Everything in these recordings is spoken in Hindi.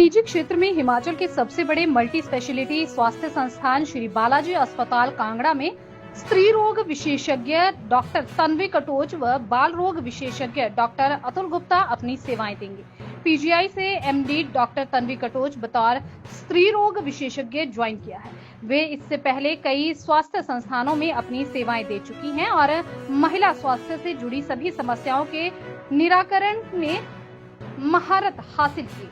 निजी क्षेत्र में हिमाचल के सबसे बड़े मल्टी स्पेशलिटी स्वास्थ्य संस्थान श्री बालाजी अस्पताल कांगड़ा में स्त्री रोग विशेषज्ञ डॉक्टर तन्वी कटोच व बाल रोग विशेषज्ञ डॉक्टर अतुल गुप्ता अपनी सेवाएं देंगे। पीजीआई से एमडी डॉक्टर तन्वी कटोच बतौर स्त्री रोग विशेषज्ञ ज्वाइन किया है। वे इससे पहले कई स्वास्थ्य संस्थानों में अपनी सेवाएं दे चुकी हैं और महिला स्वास्थ्य से जुड़ी सभी समस्याओं के निराकरण में महारत हासिल की।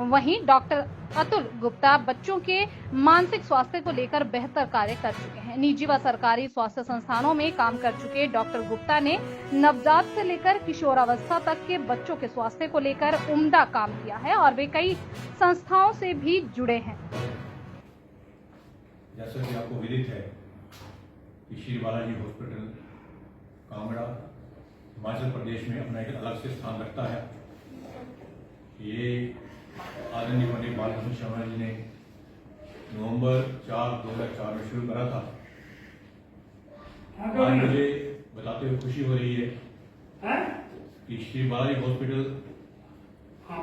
वहीं डॉक्टर अतुल गुप्ता बच्चों के मानसिक स्वास्थ्य को लेकर बेहतर कार्य कर चुके हैं। निजी व सरकारी स्वास्थ्य संस्थानों में काम कर चुके डॉक्टर गुप्ता ने नवजात से लेकर किशोरावस्था तक के बच्चों के स्वास्थ्य को लेकर उम्दा काम किया है और वे कई संस्थाओं से भी जुड़े हैं। जैसा कि आपको विदित है कि श्री बालाजी हॉस्पिटल कांगड़ा हिमाचल प्रदेश में अपना एक अलग से स्थान रखता है। ये आदरणीय पंडित बालकृष्ण शर्मा जी ने नवंबर 4, 2004 में शुरू करा था। आज मुझे बताते हुए खुशी हो रही है कि श्री बालाजी हॉस्पिटल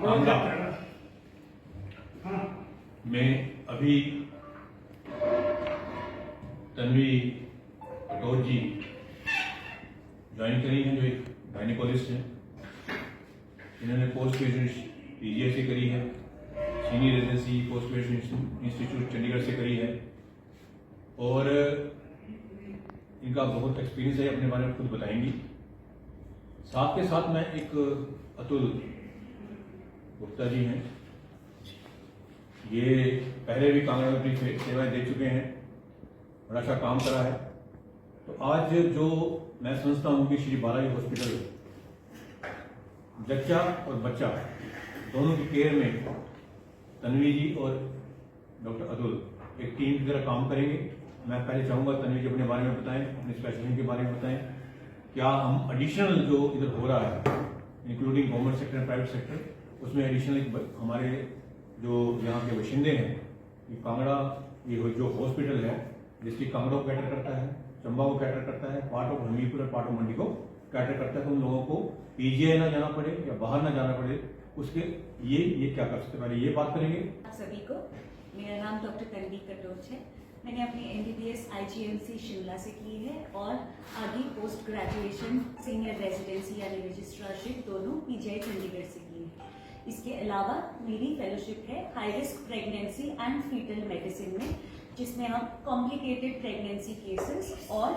कांगड़ा में अभी तन्वी कटोच जी ज्वाइन करी हैं, जो एक गायनिकोलॉजिस्ट हैं। इन्होंने पोस्ट ग्रेजुएशन पीजीआई से करी है, senior residency post graduation institute Chandigarh से करी है और इनका बहुत एक्सपीरियंस है, अपने बारे में खुद बताएंगी। साथ के साथ मैं एक अतुल गुप्ता जी हैं, ये पहले भी कांगड़ा में अपनी सेवाएं दे चुके हैं, बड़ा अच्छा काम करा है। तो आज जो मैं समझता हूँ कि श्री बालाजी हॉस्पिटल जच्चा और बच्चा दोनों की केयर में तन्वी जी और डॉक्टर अतुल एक टीम की तरह काम करेंगे। मैं पहले चाहूँगा तन्वी जी अपने बारे में बताएं, अपने स्पेशलिटी के बारे में बताएं। क्या हम एडिशनल जो इधर हो रहा है including government sector and private sector, उसमें एडिशनल हमारे जो यहाँ के बाशिंदे हैं, ये कांगड़ा ये जो हॉस्पिटल है जिसकी कांगड़ा को कैटर करता है, चंबा को कैटर करता है, पार्ट ऑफ हमीरपुर और पार्ट ऑफ मंडी को कैटर करता है, तो उन लोगों को पीजीआई ना जाना पड़े या बाहर ना जाना पड़े, उसके ये क्या कर सकते, पहले ये बात करेंगे। आप सभी को मेरा नाम डॉक्टर तन्वी कटोच है। मैंने अपनी एमबीबीएस आईजीएमसी शिमला से की है और आगे पोस्ट ग्रेजुएशन सीनियर रेजिडेंसी यानी रजिस्ट्रारशिप दोनों पीजीआई चंडीगढ़ से की है। इसके अलावा मेरी फेलोशिप है high risk pregnancy and foetal medicine में, जिसमें हम कॉम्प्लिकेटेड प्रेगनेंसी केसेस और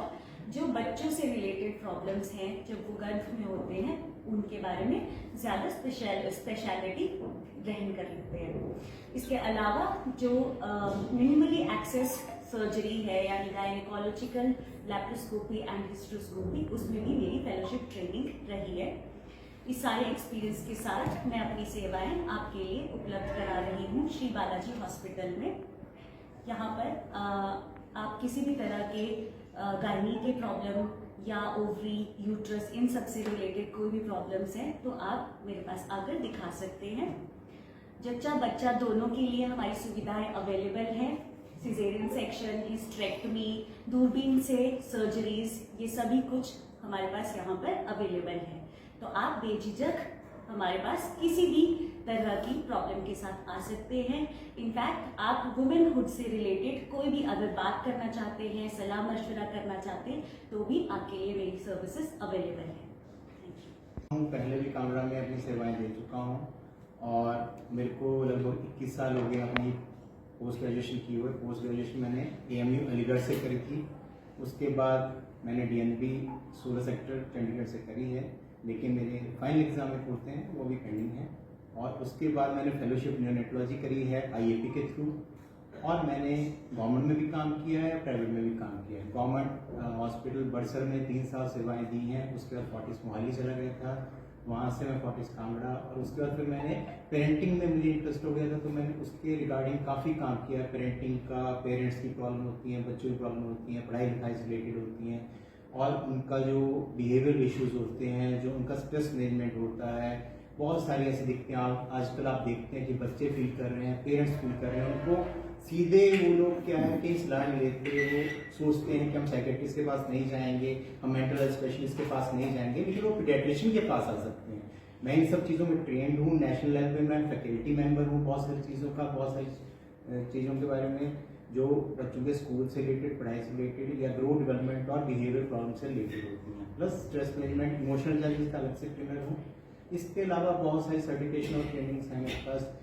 जो बच्चों से रिलेटेड प्रॉब्लम्स हैं जब वो गर्भ में होते हैं उनके बारे में ज्यादा स्पेशलिटी ग्रहण कर लेते हैं। इसके अलावा जो मिनिमली एक्सेस सर्जरी है यानी गायनिकोलॉजिकल लैप्रोस्कोपी एंड हिस्ट्रोस्कोपी, उसमें भी मेरी फेलोशिप ट्रेनिंग रही है। इस सारे एक्सपीरियंस के साथ मैं अपनी सेवाएं आपके लिए उपलब्ध करा रही हूँ श्री बालाजी हॉस्पिटल में। यहाँ पर आप किसी भी तरह के गायनी के प्रॉब्लम या ओवरी, यूट्रस, इन सब से रिलेटेड कोई भी प्रॉब्लम्स हैं तो आप मेरे पास आकर दिखा सकते हैं। जच्चा बच्चा दोनों के लिए हमारी सुविधाएं अवेलेबल हैं। सिजेरियन सेक्शन, हिस्टेरेक्टमी, दूरबीन से सर्जरीज, ये सभी कुछ हमारे पास यहाँ पर अवेलेबल है। तो आप बेझिझक हमारे पास किसी भी तरह की प्रॉब्लम के साथ आ सकते हैं। इनफैक्ट आप वुमेनहुड से रिलेटेड कोई भी अगर बात करना चाहते हैं, सलाह मशवरा करना चाहते हैं, तो भी आपके लिए मेरी सर्विसेज अवेलेबल है। Thank you. मैं पहले भी कांगड़ा में अपनी सेवाएं दे चुका हूं और मेरे को लगभग 21 साल हो गए अपनी पोस्ट ग्रेजुएशन की हुए। पोस्ट ग्रेजुएशन मैंने AMU अलीगढ़ से करी थी। उसके बाद मैंने DNB 16 सेक्टर चंडीगढ़ से करी है, लेकिन मेरे फाइनल एग्जाम में होते हैं वो भी पेंडिंग है। और उसके बाद मैंने फेलोशिप न्यूरोनेटोलॉजी करी है IAP के थ्रू, और मैंने गवर्नमेंट में भी काम किया है, प्राइवेट में भी काम किया है। गवर्नमेंट हॉस्पिटल बड़सर में 3 साल सेवाएं दी हैं। उसके बाद फोर्टिस मोहाली चला गया था, वहाँ से मैं फोर्टिस कांगड़ा, और उसके बाद फिर मैंने पेरेंटिंग में मुझे इंटरेस्ट हो गया था तो मैंने उसके रिगार्डिंग काफ़ी काम किया। पेरेंटिंग का, पेरेंट्स की प्रॉब्लम होती हैं, बच्चों की प्रॉब्लम होती हैं, पढ़ाई लिखाई से रिलेटेड होती हैं, और उनका जो बिहेवियर इश्यूज होते हैं, जो उनका स्ट्रेस मैनेजमेंट होता है, बहुत सारी ऐसी दिखते हैं। आजकल आप देखते हैं कि बच्चे फील कर रहे हैं, पेरेंट्स फील कर रहे हैं, उनको सीधे वो लोग क्या है कि सलाह नहीं लेते, वो सोचते हैं कि हम साइकेट्रिस्ट के पास नहीं जाएंगे, हम मेंटल हेल्थ स्पेशलिस्ट के पास नहीं जाएंगे, लेकिन वो पीडियाट्रिशियन के पास आ सकते हैं। मैं इन सब चीज़ों में ट्रेंड हूँ। नेशनल लेवल पे मैं फैकल्टी मेंबर हूँ बहुत सारी चीज़ों का, बहुत सारी चीज़ों के बारे में जो बच्चों के स्कूल से रिलेटेड, पढ़ाई से रिलेटेड या ग्रोथ डेवलपमेंट और बिहेवियर प्रॉब्लम से रिलेटेड होती हैं। Plus stress management, emotional intelligence का अलग से ट्रेनर हूँ। इसके अलावा बहुत सारी सर्टिफिकेशन और ट्रेनिंग्स हैं मेरे पास।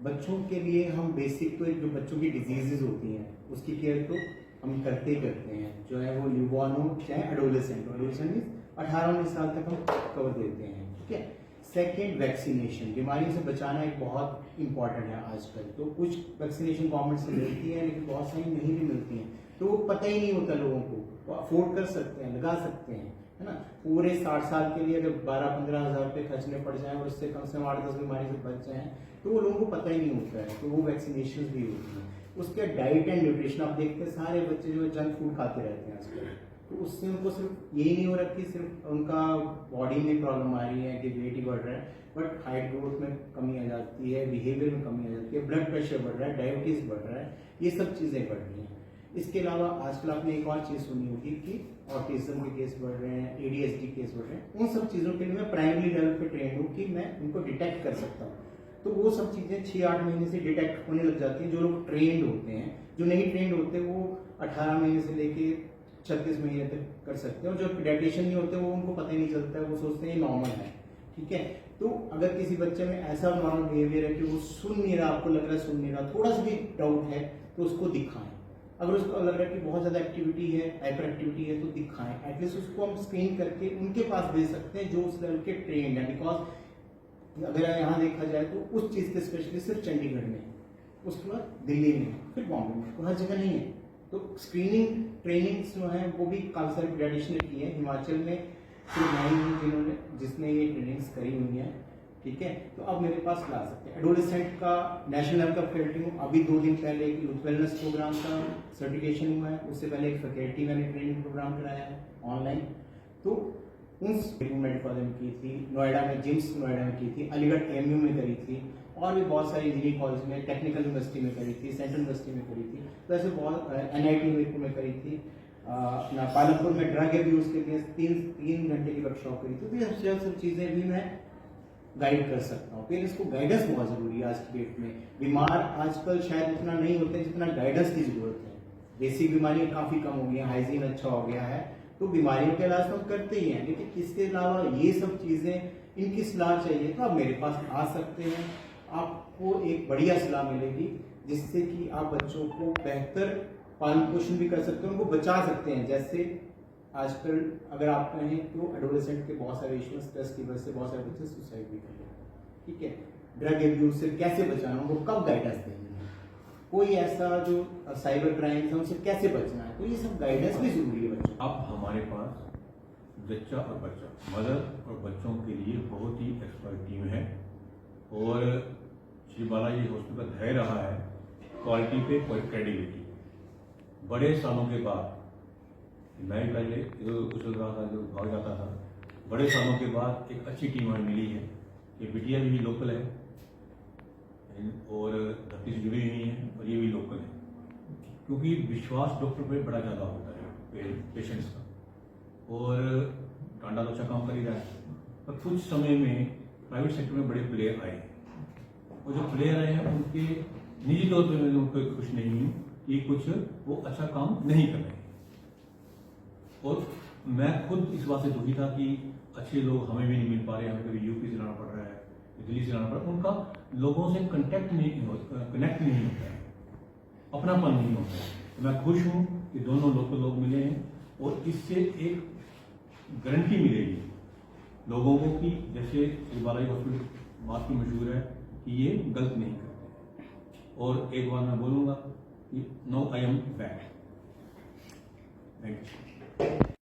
बच्चों के लिए हम बेसिक तो जो बच्चों की डिजीजेज होती हैं उसकी केयर तो हम करते ही करते हैं, जो है वो न्यूबॉर्न हो चाहे एडोलेसेंट हो। एडोलेसेंट मीन्स 18-19 साल तक हम कवर देते हैं, ठीक है। सेकेंड, वैक्सीनेशन, बीमारी से बचाना एक बहुत इंपॉर्टेंट है आजकल। तो कुछ वैक्सीनेशन गवर्नमेंट से मिलती है लेकिन बहुत सारी नहीं भी मिलती हैं, तो वो पता ही नहीं होता लोगों को, तो अफोर्ड कर सकते हैं, लगा सकते हैं, है ना। पूरे 60 साल के लिए अगर 12-15 हज़ार रुपये खर्चने पड़ जाए और उससे कम से कम 8-10 बीमारी से बच जाए तो वो लोगों को पता ही नहीं होता है, तो वो वैक्सीनेशन भी होती हैं। उसके डाइट एंड न्यूट्रिशन आप देखते हैं सारे बच्चे जो जंक फूड खाते रहते हैं आजकल, तो उससे उनको सिर्फ यही नहीं हो रहा कि सिर्फ उनका बॉडी में प्रॉब्लम आ रही है कि वेट ही बढ़ रहा है, बट हाइट ग्रोथ में कमी आ जाती है, बिहेवियर में कमी आ जाती है, ब्लड प्रेशर बढ़ रहा है, डायबिटीज बढ़ रहा है, ये सब चीज़ें बढ़ रही हैं। इसके अलावा आजकल आपने एक और चीज़ सुनी होगी कि ऑटिज्म के केस बढ़ रहे हैं, ADHD केस बढ़ रहे हैं। उन सब चीज़ों के लिए मैं प्राइमरी लेवल पे ट्रेंड हूँ कि मैं उनको डिटेक्ट कर सकता हूँ। तो वो सब चीज़ें 6-8 महीने से डिटेक्ट होने लग जाती हैं जो लोग ट्रेंड होते हैं। जो नहीं ट्रेंड होते वो 18 महीने से लेके 36 महीने तक कर सकते हैं, और जो पीडियाट्रिशियन नहीं होते वो उनको पता ही नहीं चलता है, वो सोचते हैं नॉर्मल है, ठीक है। तो अगर किसी बच्चे में ऐसा नॉर्मल बिहेवियर है कि वो सुन नहीं रहा, आपको लग रहा है सुन नहीं रहा, थोड़ा सा भी डाउट है तो उसको दिखाएं। अगर उसको लग रहा है कि बहुत ज़्यादा एक्टिविटी है, हाइपर एक्टिविटी है, तो दिखाएं। एटलीस्ट उसको हम स्क्रीन करके उनके पास भेज सकते हैं जो उस लेवल के ट्रेंड है। बिकॉज अगर यहाँ देखा जाए तो उस चीज़ के स्पेशलिस्ट सिर्फ चंडीगढ़ में, उसके बाद दिल्ली में, फिर बॉम्बे में, तो हर जगह नहीं है। तो स्क्रीनिंग ट्रेनिंग्स जो हैं वो भी काफ़ी सारे पीडियाट्रिशियन ने की है। हिमाचल में सिर्फ मैं ही हूँ जिसने ये ट्रेनिंग्स करी हुई हैं, ठीक है। तो अब मेरे पास ला सकते हैं। एडोलेसेंट का नेशनल लेवल का फैकल्टी हूँ। अभी 2 दिन पहले एक यूथ वेलनेस प्रोग्राम का सर्टिफिकेशन हुआ है, उससे पहले एक फैकल्टी मैंने ट्रेनिंग प्रोग्राम कराया है ऑनलाइन। तो उन रिक्रूटमेंट फॉर की थी, नोएडा में, जिम्स नोएडा में की थी, अलीगढ़ AMU में करी थी, और भी बहुत सारी इंजीनियरिंग कॉलेज में, टेक्निकल यूनिवर्सिटी में करी थी, सेंट्रल यूनिवर्सिटी में करी थी। तो ऐसे बहुत NIT में करी थी। अपना पालमपुर में ड्रग एब्यूज के लिए 3 घंटे की वर्कशॉप करी थी। तो ये सब चीज़ें भी मैं गाइड कर सकता हूँ। पेरेंट्स को गाइडेंस बहुत ज़रूरी है आज की डेट में। बीमार आजकल शायद उतना नहीं होते जितना गाइडेंस की जरूरत है। बेसिक बीमारियाँ काफ़ी कम हो गई हैं, हाइजीन अच्छा हो गया है, तो बीमारियों के इलाज तो हम करते ही हैं, लेकिन इसके अलावा ये सब चीज़ें, इनकी सलाह चाहिए तो आप मेरे पास आ सकते हैं। आपको एक बढ़िया सलाह मिलेगी जिससे कि आप बच्चों को बेहतर पालन पोषण भी कर सकते हैं, उनको बचा सकते हैं। जैसे आजकल अगर आप कहें तो एडोलेसेंट के बहुत सारे इश्यूज, स्ट्रेस की वजह से बहुत सारे बच्चे सुसाइड भी कर रहे हैं, ठीक है। ड्रग एब्यूज से कैसे बचाना, उनको कब गाइडेंस देनी है, कोई ऐसा जो साइबर क्राइम्स है उनसे कैसे बचना है, तो ये सब गाइडेंस भी जरूरी है बच्चों। अब हमारे पास जच्चा और बच्चा, मदर और बच्चों के लिए बहुत ही एक्सपर्ट टीम है, और श्री बालाजी हॉस्पिटल धैर्य रहा है क्वालिटी पे क्रेडिबिलिटी। बड़े सालों के बाद, मैं भी पहले कुशल रहा था जो भाग जाता था, बड़े सालों के बाद एक अच्छी टीम हमें मिली है। ये बिटिया भी लोकल है और धरती से जुड़ी हुई है, और ये भी लोकल है, क्योंकि विश्वास डॉक्टर पे बड़ा ज़्यादा होता है पेशेंट्स का, और टांडा तो अच्छा काम कर ही रहा है। पर कुछ समय में प्राइवेट सेक्टर में बड़े प्लेयर आए, और जो प्लेयर आए हैं उनके निजी तौर पर मैं उनको खुश नहीं हूँ कि कुछ वो अच्छा काम नहीं कर रहे हैं, और मैं खुद इस बात से दुखी था कि अच्छे लोग हमें भी नहीं मिल पा रहे, हमें कभी यूपी से लाना पड़ रहा है, दिल्ली से लाना पड़ रहा है, उनका लोगों से कनेक्ट नहीं होता है, अपनापन नहीं होता है। तो मैं खुश हूँ कि दोनों लोकल लोग मिले हैं, और इससे एक गारंटी मिलेगी लोगों को कि जैसे श्री बालाजी हॉस्पिटल बात की मशहूर है कि ये गलत नहीं करते। और एक बार मैं बोलूँगा कि no I am back. Thank you.